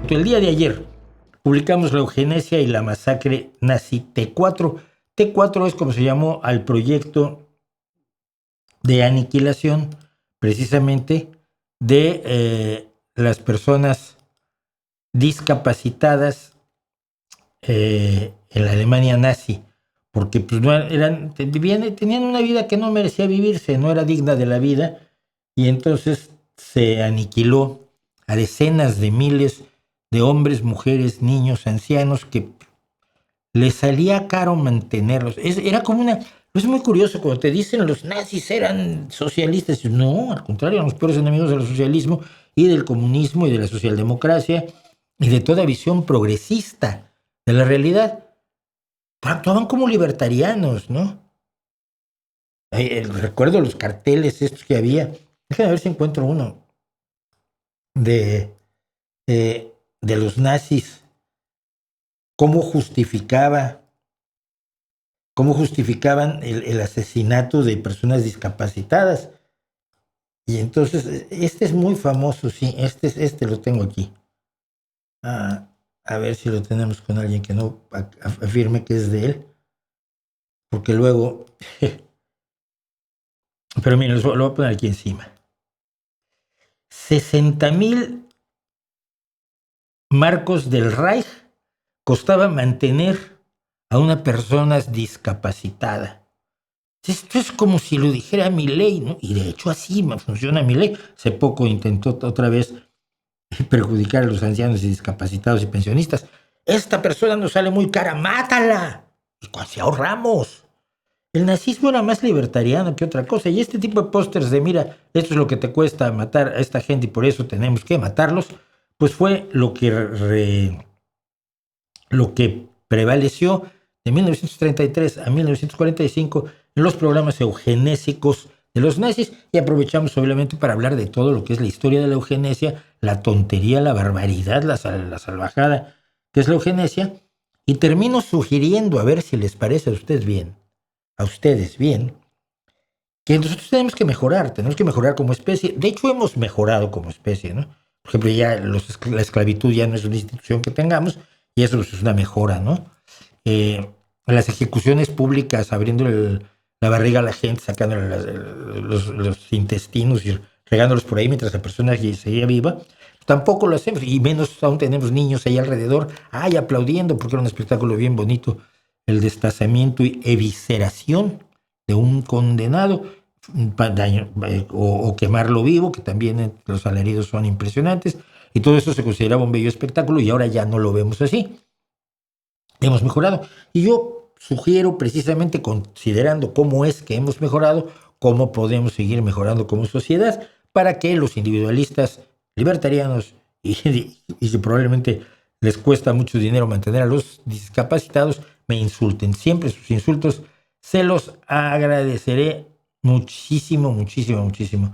cierto, el día de ayer publicamos La eugenesia y la masacre nazi T4. T4 es como se llamó al proyecto de aniquilación precisamente de las personas discapacitadas en la Alemania nazi, porque pues, no tenían una vida que no merecía vivirse, no era digna de la vida, y entonces se aniquiló a decenas de miles de hombres, mujeres, niños, ancianos, que les salía caro mantenerlos. Era como una... Es muy curioso cuando te dicen los nazis eran socialistas. No, al contrario, eran los peores enemigos del socialismo y del comunismo y de la socialdemocracia y de toda visión progresista de la realidad. Actuaban como libertarianos, ¿no? Recuerdo los carteles estos que había. Déjame ver si encuentro uno de los nazis. Cómo justificaban el asesinato de personas discapacitadas. Y entonces, este es muy famoso, sí, este lo tengo aquí. A ver si lo tenemos con alguien que no afirme que es de él. Porque luego... Pero miren, lo voy a poner aquí encima. 60,000 marcos del Reich costaba mantener a una persona discapacitada. Esto es como si lo dijera Milei, ¿no? Y de hecho así funciona Milei. Hace poco intentó otra vez perjudicar a los ancianos y discapacitados y pensionistas. Esta persona nos sale muy cara, mátala. Y así ahorramos. El nazismo era más libertariano que otra cosa. Y este tipo de pósters de, mira, esto es lo que te cuesta matar a esta gente y por eso tenemos que matarlos, pues fue lo que prevaleció de 1933 a 1945 en los programas eugenésicos de los nazis, y aprovechamos obviamente para hablar de todo lo que es la historia de la eugenesia, la tontería, la barbaridad, la salvajada que es la eugenesia, y termino sugiriendo, a ver si les parece a ustedes bien, que nosotros tenemos que mejorar como especie. De hecho, hemos mejorado como especie, ¿no? Por ejemplo, ya la esclavitud ya no es una institución que tengamos, y eso es una mejora, ¿no? Las ejecuciones públicas, abriendo la barriga a la gente, sacando los intestinos y regándolos por ahí mientras la persona seguía viva, tampoco lo hacemos, y menos aún tenemos niños ahí alrededor, aplaudiendo, porque era un espectáculo bien bonito, el destazamiento y evisceración de un condenado, o quemarlo vivo, que también los alaridos son impresionantes, y todo eso se consideraba un bello espectáculo, y ahora ya no lo vemos así. Hemos mejorado. Y yo sugiero, precisamente considerando cómo es que hemos mejorado, cómo podemos seguir mejorando como sociedad, para que los individualistas libertarianos y que probablemente les cuesta mucho dinero mantener a los discapacitados, me insulten. Siempre sus insultos se los agradeceré muchísimo, muchísimo, muchísimo.